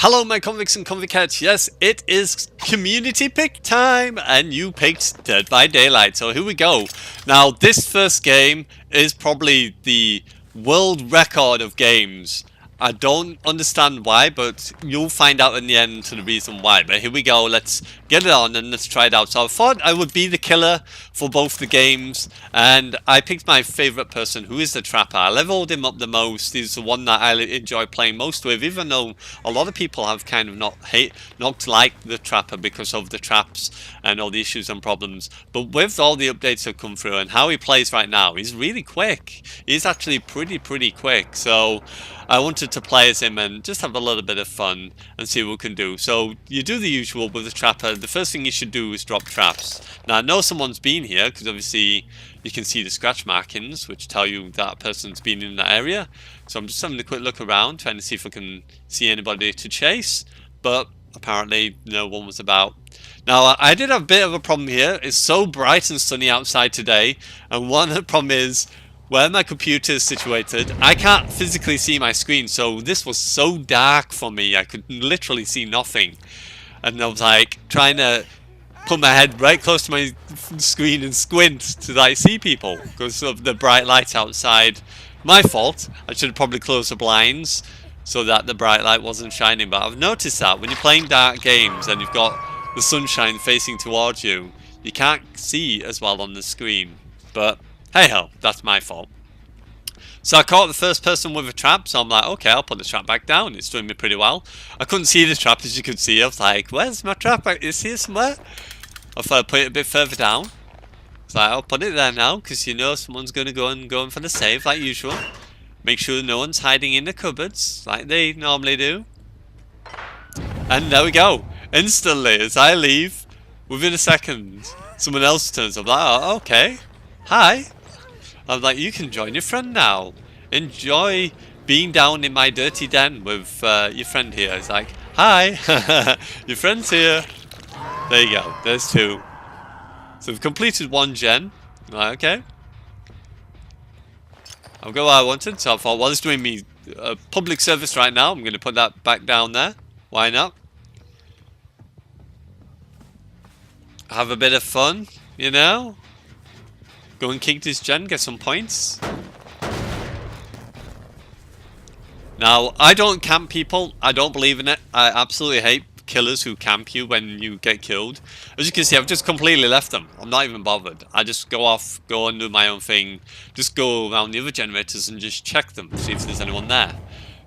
Hello my convicts and convicettes, yes it is community pick time and you picked Dead by Daylight, so here we go. Now this first game is probably the world record of games. I don't understand why, but you'll find out in the end to the reason why. But here we go, let's get it on and let's try it out. So I thought I would be the killer for both the games, and I picked my favourite person, who is the Trapper. I leveled him up the most. He's the one that I enjoy playing most with, even though a lot of people have kind of not liked the Trapper because of the traps and all the issues and problems. But with all the updates that come through and how he plays right now, he's really quick. He's actually pretty quick. So I wanted to play as him and just have a little bit of fun and see what we can do. So you do the usual with the Trapper. The first thing you should do is drop traps. Now I know someone's been here because obviously you can see the scratch markings which tell you that person's been in that area. So I'm just having a quick look around trying to see if I can see anybody to chase, but apparently no one was about. Now I did have a bit of a problem here. It's so bright and sunny outside today, and one problem is where my computer is situated, I can't physically see my screen, so this was so dark for me, I could literally see nothing. And I was like trying to put my head right close to my screen and squint to like see people because of the bright light outside. My fault. I should have probably closed the blinds so that the bright light wasn't shining, but I've noticed that when you're playing dark games and you've got the sunshine facing towards you, you can't see as well on the screen. But hey ho, that's my fault. So I caught the first person with a trap, so I'm like, okay, I'll put the trap back down. It's doing me pretty well. I couldn't see the trap, as you could see. I was like, where's my trap? Is here somewhere? I thought I'd put it a bit further down. So I'll put it there now, because you know someone's going to go in for the save, like usual. Make sure no one's hiding in the cupboards, like they normally do. And there we go. Instantly, as I leave, within a second, someone else turns up. Like, oh, okay. Hi. I'm like, you can join your friend now. Enjoy being down in my dirty den with your friend here. It's like, hi, your friend's here. There you go, there's two. So we've completed one gen. Like, okay. I've got what I wanted, so I thought, well, it's doing me a public service right now. I'm going to put that back down there. Why not? Have a bit of fun, you know? Go and kick this gen, get some points. Now, I don't camp people. I don't believe in it. I absolutely hate killers who camp you when you get killed. As you can see, I've just completely left them. I'm not even bothered. I just go off, go and do my own thing. Just go around the other generators and just check them, see if there's anyone there.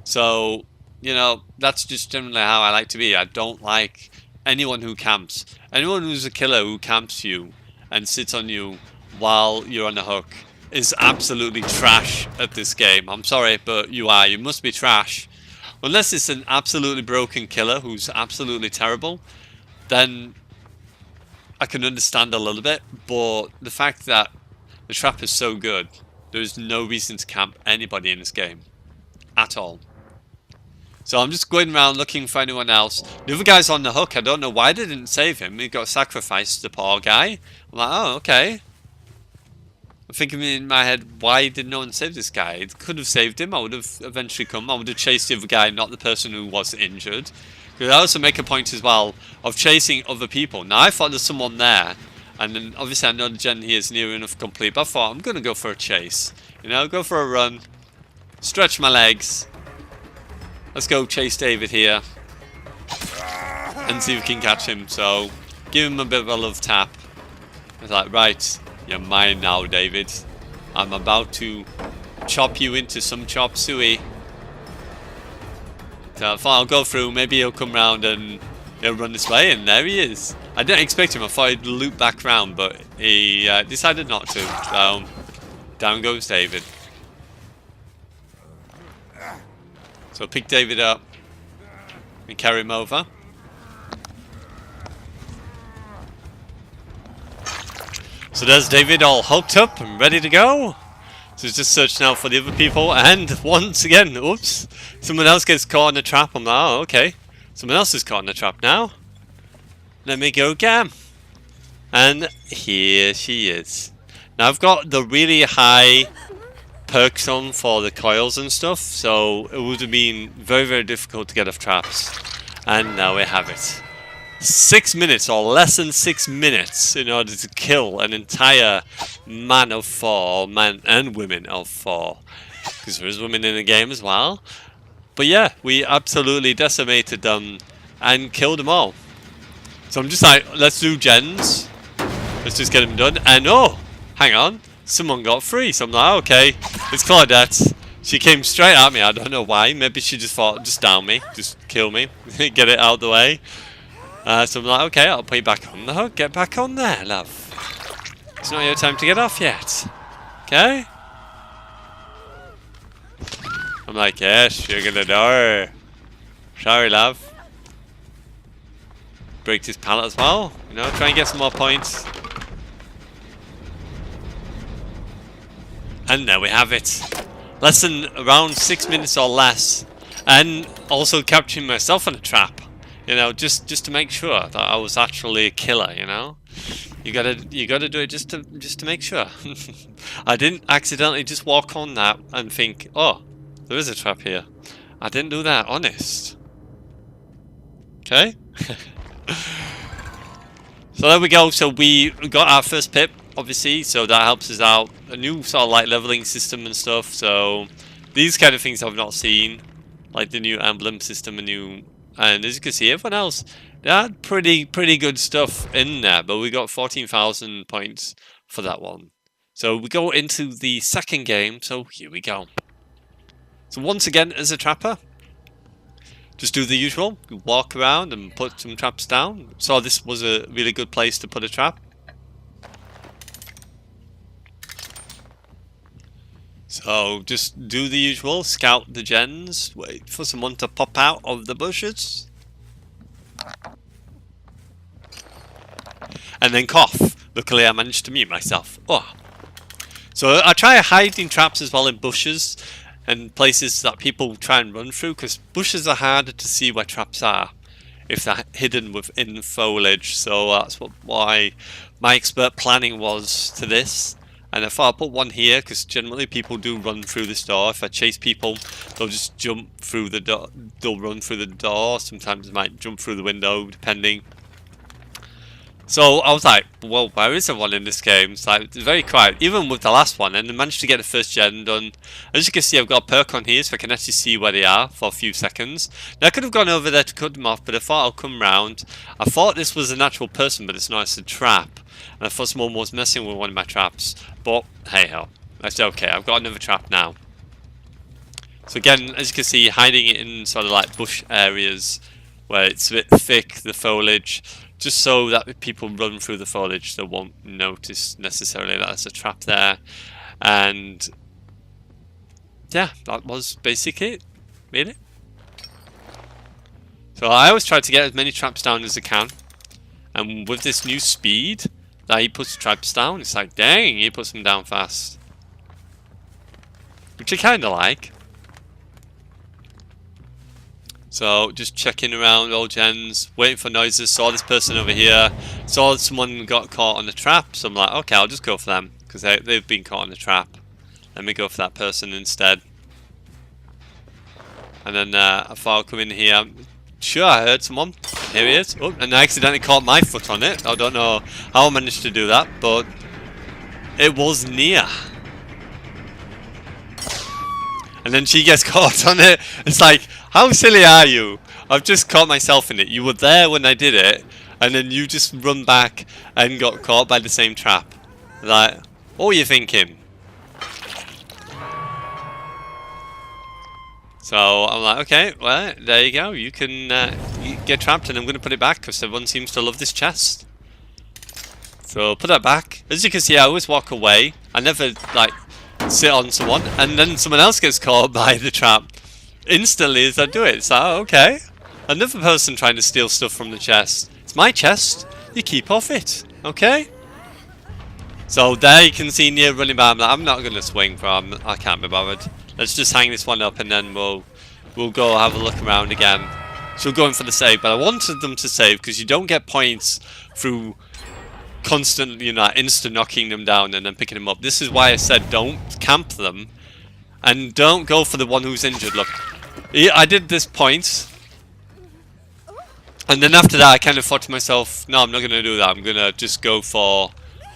So, you know, that's just generally how I like to be. I don't like anyone who camps. Anyone who's a killer who camps you and sits on you while you're on the hook is absolutely trash at this game. I'm sorry, but you must be trash. Unless it's an absolutely broken killer who's absolutely terrible, then I can understand a little bit, but the fact that the trap is so good, there's no reason to camp anybody in this game at all. So I'm just going around looking for anyone else. The other guy's on the hook. I don't know why they didn't save him. He got sacrificed, the poor guy. I'm like, oh, okay. I'm thinking in my head, why did no one save this guy? It could have saved him. I would have eventually come. I would have chased the other guy, not the person who was injured. Because I also make a point as well of chasing other people. Now I thought there's someone there, and then obviously I know the gen here is near enough complete. But I thought I'm gonna go for a chase. You know, go for a run, stretch my legs. Let's go chase David here and see if we can catch him. So give him a bit of a love tap. It's like, right. You're mine now, David. I'm about to chop you into some chop suey. So I thought I'll go through, maybe he'll come round and he'll run this way, and there he is. I didn't expect him, I thought he'd loop back round, but he decided not to. So down goes David. So pick David up and carry him over. So there's David all hooked up and ready to go. So he's just searching out for the other people, and once again, oops, someone else gets caught in a trap. I'm like, oh, okay. Someone else is caught in a trap now. Let me go again. And here she is. Now I've got the really high perks on for the coils and stuff, so it would have been very difficult to get off traps. And now we have it. 6 minutes or less than 6 minutes in order to kill an entire man of 4, men and women of 4. Because there is women in the game as well. But yeah, we absolutely decimated them and killed them all. So I'm just like, let's do gens. Let's just get them done. And oh, hang on. Someone got free. So I'm like, okay, it's Claudette. She came straight at me. I don't know why. Maybe she just thought, just down me. Just kill me. Get it out of the way. So I'm like, okay, I'll put you back on the hook. Get back on there, love. It's not your time to get off yet. Okay? I'm like, yes, you're gonna know. Sorry, love. Break this pallet as well. You know, try and get some more points. And there we have it. Less than around 6 minutes or less. And also capturing myself in a trap. You know, just to make sure that I was actually a killer, you know? You gotta do it just to make sure. I didn't accidentally just walk on that and think, oh, there is a trap here. I didn't do that, honest. Okay? So there we go. So we got our first pip, obviously, so that helps us out. A new sort of like leveling system and stuff. So these kind of things I've not seen, like the new emblem system, and as you can see, everyone else they had pretty good stuff in there. But we got 14,000 points for that one. So we go into the second game. So here we go. So once again, as a trapper, just do the usual. Walk around and put some traps down. So this was a really good place to put a trap. So just do the usual. Scout the gens. Wait for someone to pop out of the bushes. And then cough. Luckily I managed to mute myself. Oh. So I try hiding traps as well in bushes. And places that people try and run through, because bushes are harder to see where traps are if they're hidden within foliage. So that's why my expert planning was to this. And I thought I'll put one here, because generally people do run through this door. If I chase people, they'll just jump through the door. They'll run through the door. Sometimes they might jump through the window, depending. So I was like, well, where is everyone in this game? It's like, it's very quiet, even with the last one, and I managed to get the first gen done. As you can see, I've got a perk on here, so I can actually see where they are for a few seconds. Now, I could have gone over there to cut them off, but I thought I'll come round. I thought this was an actual person, but it's not, it's a trap. And I thought someone was messing with one of my traps. But, hey ho, that's okay, I've got another trap now. So again, as you can see, hiding it in sort of like bush areas, where it's a bit thick, the foliage. Just so that if people run through the foliage, they won't notice necessarily that there's a trap there. And yeah, that was basically it, really. So I always try to get as many traps down as I can. And with this new speed that he puts traps down, it's like, dang, he puts them down fast. Which I kind of like. So just checking around all gens, waiting for noises, saw this person over here, saw someone got caught on the trap, so I'm like, okay, I'll just go for them, because they've been caught on the trap. Let me go for that person instead. And then I thought I'll come in here. Sure, I heard someone. Here he is. Oh, and I accidentally caught my foot on it. I don't know how I managed to do that, but it was near. And then she gets caught on it. It's like, how silly are you? I've just caught myself in it. You were there when I did it, and then you just run back and got caught by the same trap. Like, what were you thinking? So I'm like, okay, well, there you go. You can you get trapped, and I'm going to put it back because everyone seems to love this chest. So put that back. As you can see, I always walk away. I never like sit on someone, and then someone else gets caught by the trap instantly as I do it. So okay, another person trying to steal stuff from the chest. It's my chest. You keep off it, okay? So there you can see Nia running by. I'm not going to swing from. I can't be bothered. Let's just hang this one up, and then we'll go have a look around again. So we're going for the save, but I wanted them to save because you don't get points through constantly, you know, instant knocking them down and then picking them up. This is why I said don't camp them, and don't go for the one who's injured. Look, I did this point. And then after that, I kind of thought to myself, no, I'm not going to do that. I'm going to just go for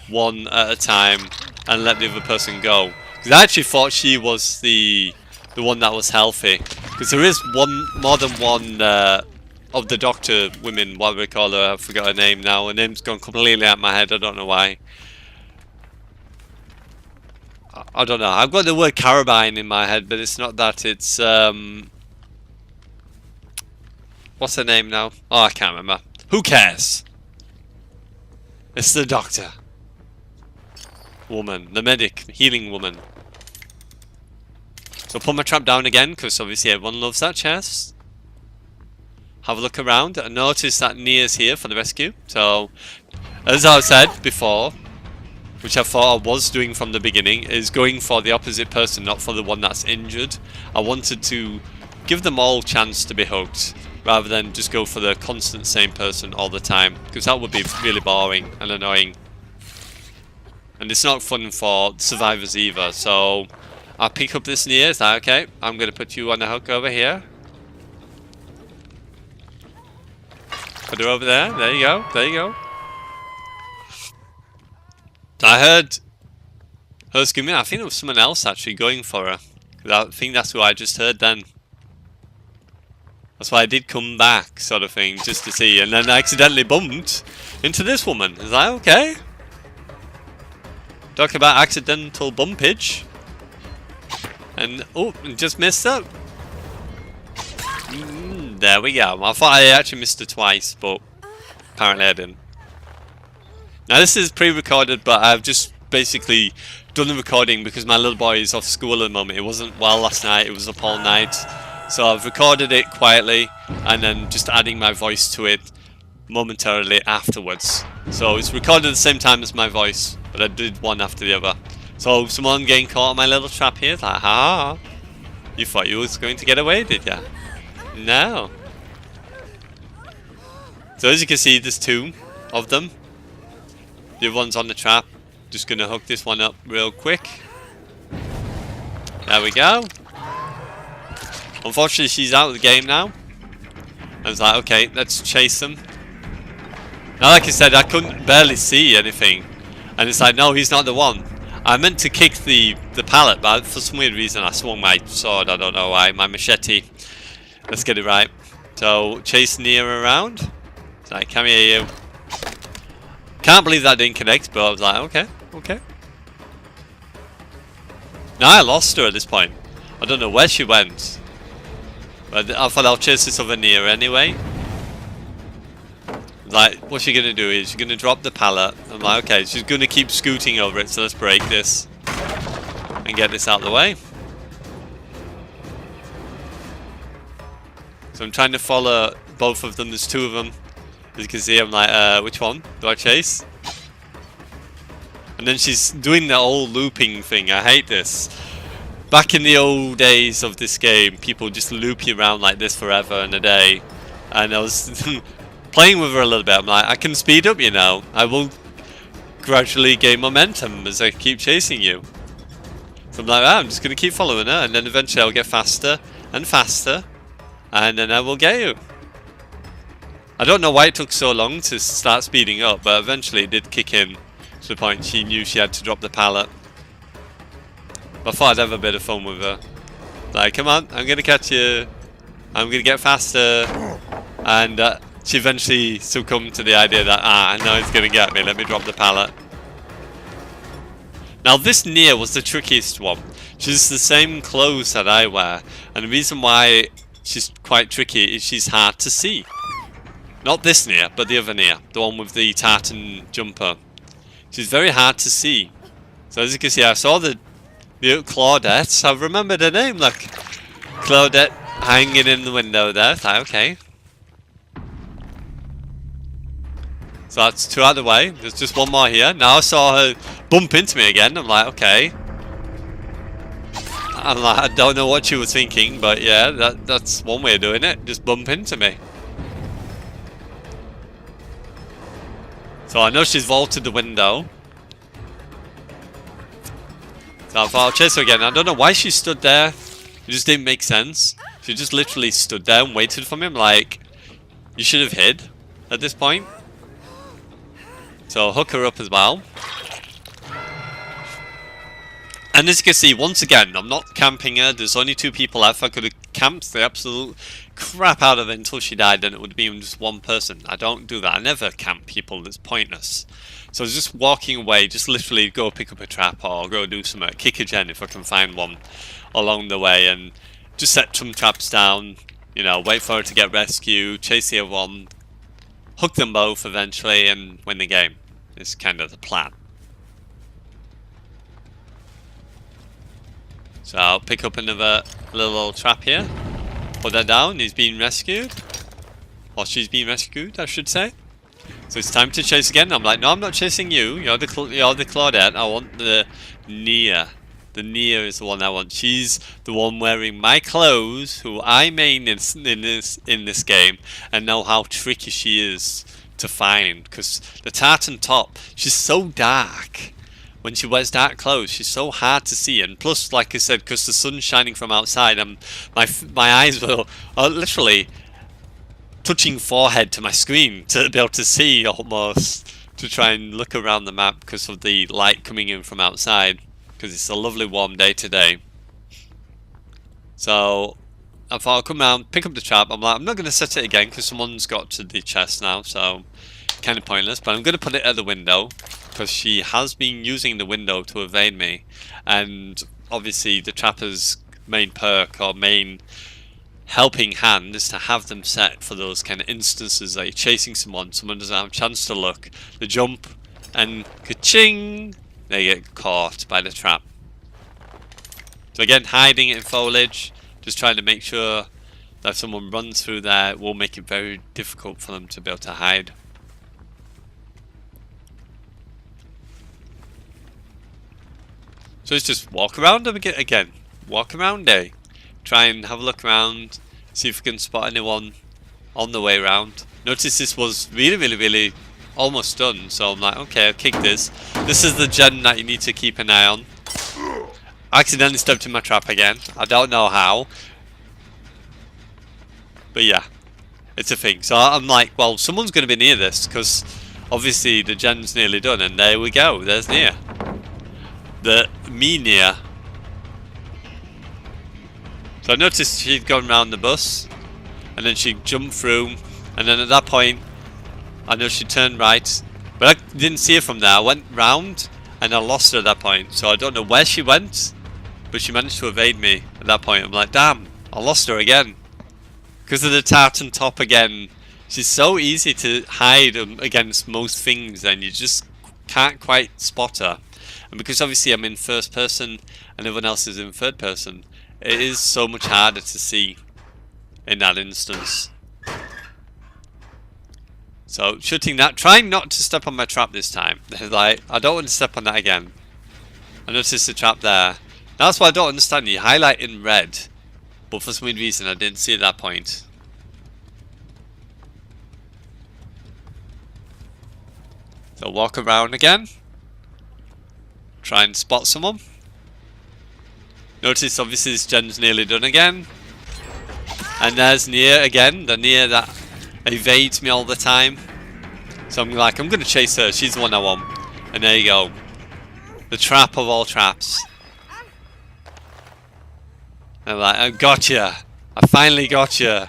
one at a time and let the other person go. Because I actually thought she was the one that was healthy. Because there is more than one of the doctor women, what do we call her? I forgot her name now. Her name's gone completely out of my head. I don't know why. I don't know. I've got the word carabine in my head, but it's not that. It's what's her name now? Oh, I can't remember. Who cares? It's the doctor woman, the medic, healing woman. So put my trap down again, because obviously everyone loves that chest. Have a look around and notice that Nia's here for the rescue. So, as I said before, which I thought I was doing from the beginning, is going for the opposite person, not for the one that's injured. I wanted to give them all chance to be hooked, rather than just go for the constant same person all the time, because that would be really boring and annoying. And it's not fun for survivors either, so I'll pick up this Nia. Is that okay? I'm going to put you on the hook over here. Put her over there. There you go. There you go. I heard her screaming. I think it was someone else actually going for her. I think that's who I just heard then. That's why I did come back, sort of thing, just to see. And then I accidentally bumped into this woman. Is that okay? Talk about accidental bumpage. And, oh, just missed up. There we go. I thought I actually missed her twice, but apparently I didn't. Now this is pre-recorded, but I've just basically done the recording because my little boy is off school at the moment. It wasn't well last night, it was up all night. So I've recorded it quietly and then just adding my voice to it momentarily afterwards. So it's recorded at the same time as my voice, but I did one after the other. So someone getting caught on my little trap here, like, ha! You thought you was going to get away, did ya? No. So as you can see, there's two of them. The other one's on the trap. Just gonna hook this one up real quick. There we go. Unfortunately, she's out of the game now. I was like, okay, let's chase them. Now, like I said, I couldn't barely see anything. And it's like, no, he's not the one. I meant to kick the pallet, but for some weird reason I swung my sword. I don't know why. My machete. Let's get it right. So, chase Nia around. It's like, come here, you. Can't believe that didn't connect, but I was like, okay, okay. Now I lost her at this point. I don't know where she went. But I thought I'll chase this other Nia anyway. Like, what's she gonna do? Is she gonna drop the pallet? I'm like, okay, she's gonna keep scooting over it, so let's break this. And get this out of the way. So I'm trying to follow both of them, there's two of them. As you can see, I'm like, which one do I chase? And then she's doing the old looping thing. I hate this. Back in the old days of this game, people just loop you around like this forever and a day. And I was playing with her a little bit. I'm like, I can speed up, you know. I will gradually gain momentum as I keep chasing you. So I'm like, I'm just going to keep following her. And then eventually I'll get faster and faster. And then I will get you. I don't know why it took so long to start speeding up, but eventually it did kick in to the point she knew she had to drop the pallet. But I thought I'd have a bit of fun with her. Like, come on, I'm gonna catch you. I'm gonna get faster. And she eventually succumbed to the idea that, I know he's gonna get me, let me drop the pallet. Now this Nia was the trickiest one. She's the same clothes that I wear. And the reason why she's quite tricky is she's hard to see. Not this Nia, but the other Nia. The one with the tartan jumper. She's very hard to see. So as you can see, I saw the Claudette. I remembered her name, look. Claudette hanging in the window there. Like, okay. So that's two out of the way. There's just one more here. Now I saw her bump into me again. I'm like, okay. I'm like, I don't know what she was thinking, but yeah, that's one way of doing it. Just bump into me. So I know she's vaulted the window. So I thought I'll chase her again. I don't know why she stood there. It just didn't make sense. She just literally stood there and waited for me. I'm like, You should have hid at this point. So hook her up as well. And as you can see, once again, I'm not camping her. There's only 2 people left. I could have camped the absolute crap out of her until she died, and it would have been just 1 person. I don't do that. I never camp people. That's pointless. So I was just walking away, just literally go pick up a trap or go do something. Kick a gen if I can find one along the way, and just set some traps down. You know, wait for her to get rescued, chase the other one, hook them both eventually, and win the game. It's kind of the plan. So I'll pick up another little trap here. Put that down. He's being rescued. Or she's being rescued, I should say. So it's time to chase again. I'm like, no, I'm not chasing you. You're the Claudette. I want the Nia. The Nia is the one I want. She's the one wearing my clothes, who I main in this game, and know how tricky she is to find. Because the tartan top, she's so dark. When she wears dark clothes, she's so hard to see, and plus, like I said, because the sun's shining from outside, my eyes were literally touching forehead to my screen to be able to see almost, to try and look around the map because of the light coming in from outside, because it's a lovely warm day today. So I thought I'll come around, pick up the trap. I'm like, I'm not going to set it again because someone's got to the chest now, so kind of pointless, but I'm going to put it at the window because she has been using the window to evade me, and obviously the trapper's main perk or main helping hand is to have them set for those kind of instances that you're chasing someone doesn't have a chance to look, the jump, and ka-ching, they get caught by the trap. So again, hiding it in foliage, just trying to make sure that if someone runs through there, it will make it very difficult for them to be able to hide. So it's just walk around again. Walk around day. Try and have a look around. See if we can spot anyone on the way around. Notice this was really almost done. So I'm like, okay, I'll kick this. This is the gen that you need to keep an eye on. I accidentally stepped in my trap again. I don't know how. But yeah, it's a thing. So I'm like, well, someone's going to be near this because obviously the gen's nearly done. And there we go. There's Nia. The Nia. So I noticed she'd gone round the bus, and then she jumped through, and then at that point, I know she turned right, but I didn't see her from there. I went round, and I lost her at that point. So I don't know where she went, but she managed to evade me at that point. I'm like, damn, I lost her again. Because of the tartan top again, she's so easy to hide against most things, and you just can't quite spot her. And because obviously I'm in first person and everyone else is in third person, it is so much harder to see in that instance. So shooting that, trying not to step on my trap this time. Like, I don't want to step on that again. I noticed the trap there. That's why I don't understand. You highlight in red, but for some weird reason I didn't see at that point. So walk around again. Try and spot someone. Notice obviously this gen's nearly done again. And there's Nia again, the Nia that evades me all the time. So I'm like, I'm going to chase her, she's the one I want. And there you go. The trap of all traps. I'm like, I got you. I finally got you.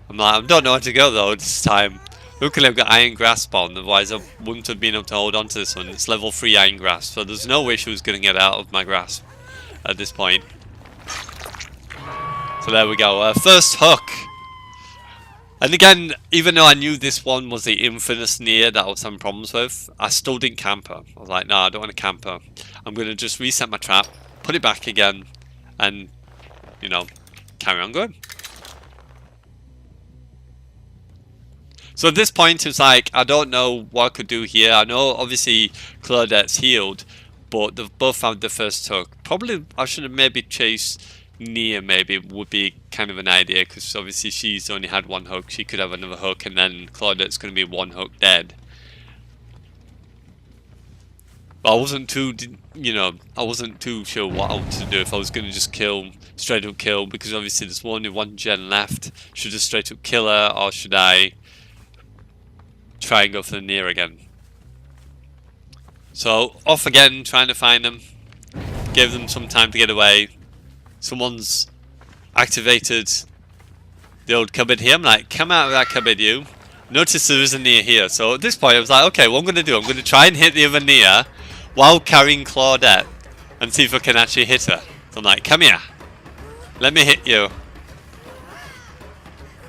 I'm like, I don't know where to go though this time. Luckily I've got Iron Grasp on, otherwise I wouldn't have been able to hold on to this one. It's level 3 Iron Grasp, so there's no way she was going to get out of my grasp at this point. So there we go, first hook. And again, even though I knew this one was the infamous Nia that I was having problems with, I still didn't camp her. I was like, no, I don't want to camp her. I'm going to just reset my trap, put it back again, and, you know, carry on going. So at this point, it's like, I don't know what I could do here. I know, obviously, Claudette's healed, but they've both had the first hook. Probably, I should have maybe chased Nia, maybe, would be kind of an idea, because obviously she's only had one hook. She could have another hook, and then Claudette's going to be one hook dead. But I wasn't too, you know, I wasn't too sure what I wanted to do. If I was going to just kill, straight up kill, because obviously there's only one gen left. Should I straight up kill her, or should I try and go for the near again. So off again, trying to find them. Give them some time to get away. Someone's activated the old cupboard here. I'm like, come out of that cupboard, you. Notice there is a near here. So at this point I was like, okay, what I'm going to do, I'm going to try and hit the other near while carrying Claudette and see if I can actually hit her. So I'm like, come here. Let me hit you.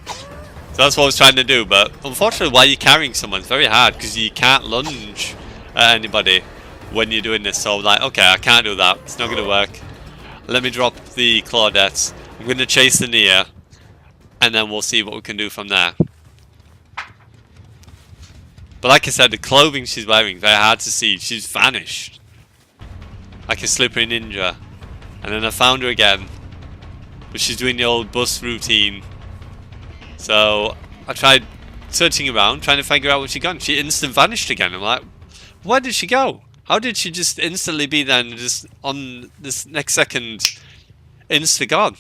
So that's what I was trying to do, but unfortunately while you're carrying someone it's very hard because you can't lunge at anybody when you're doing this. So I'm like, okay, I can't do that. It's not going to work. Let me drop the Claudettes. I'm going to chase the near and then we'll see what we can do from there. But like I said, the clothing she's wearing, very hard to see. She's vanished. Like a slippery ninja. And then I found her again. But she's doing the old bus routine. So I tried searching around, trying to figure out where she gone. She instant vanished again. I'm like, where did she go? How did she just instantly be there and just on this next second insta gone?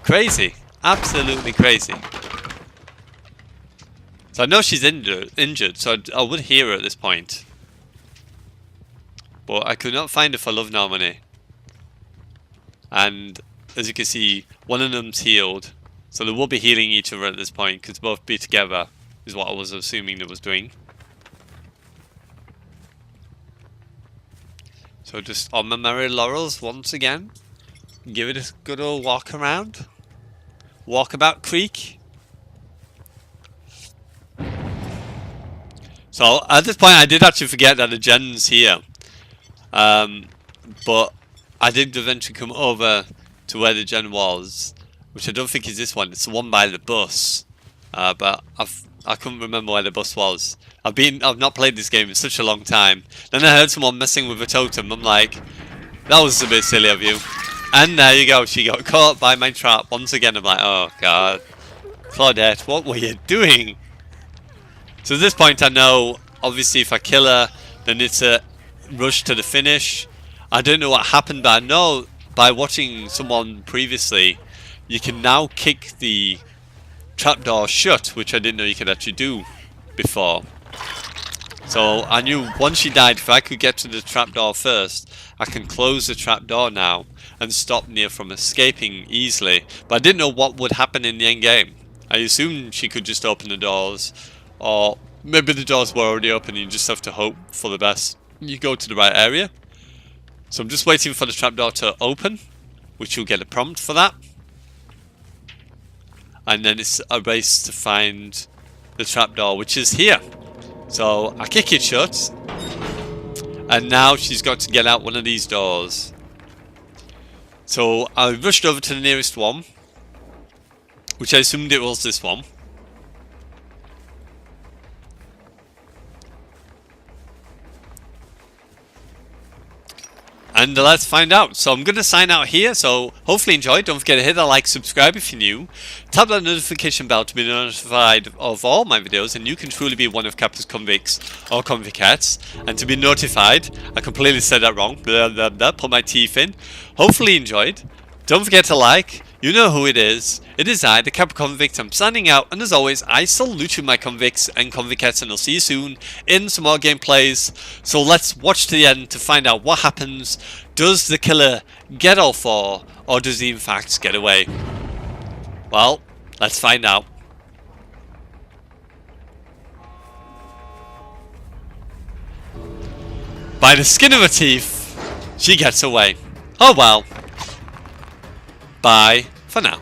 Crazy. Absolutely crazy. So I know she's injured, so I would hear her at this point. But I could not find her for love nor money. And as you can see, one of them's healed. So they will be healing each other at this point, because both be together, is what I was assuming they was doing. So just on my merry laurels once again. Give it a good old walk around. Walkabout Creek. So at this point I did actually forget that the gen's here. But I did eventually come over to where the gen was. Which I don't think is this one. It's the one by the bus. But I couldn't remember where the bus was. I've not played this game in such a long time. Then I heard someone messing with a totem. I'm like, that was a bit silly of you. And there you go. She got caught by my trap once again. I'm like, oh god, Claudette, what were you doing? So at this point, I know obviously if I kill her, then it's a rush to the finish. I don't know what happened, but I know by watching someone previously, you can now kick the trapdoor shut, which I didn't know you could actually do before. So I knew once she died, if I could get to the trapdoor first, I can close the trapdoor now and stop Nia from escaping easily. But I didn't know what would happen in the end game. I assumed she could just open the doors, or maybe the doors were already open and you just have to hope for the best. You go to the right area. So I'm just waiting for the trapdoor to open, which you'll get a prompt for that. And then it's a race to find the trapdoor, which is here. So I kick it shut. And now she's got to get out one of these doors. So I rushed over to the nearest one, which I assumed it was this one. And let's find out. So I'm going to sign out here. So hopefully enjoy. Don't forget to hit that like, subscribe if you're new. Tap that notification bell to be notified of all my videos. And you can truly be one of Kappa's convicts or convicettes. And to be notified, I completely said that wrong. Blah, blah, blah, put my teeth in. Hopefully enjoyed. Don't forget to like. You know who it is. It is I, the Kappa Convict. I'm signing out. And as always, I salute you, my convicts and convicettes. And I'll see you soon in some more gameplays. So let's watch to the end to find out what happens. Does the killer get all four? Or does he in fact get away? Well, let's find out. By the skin of her teeth, she gets away. Oh well. Bye for now.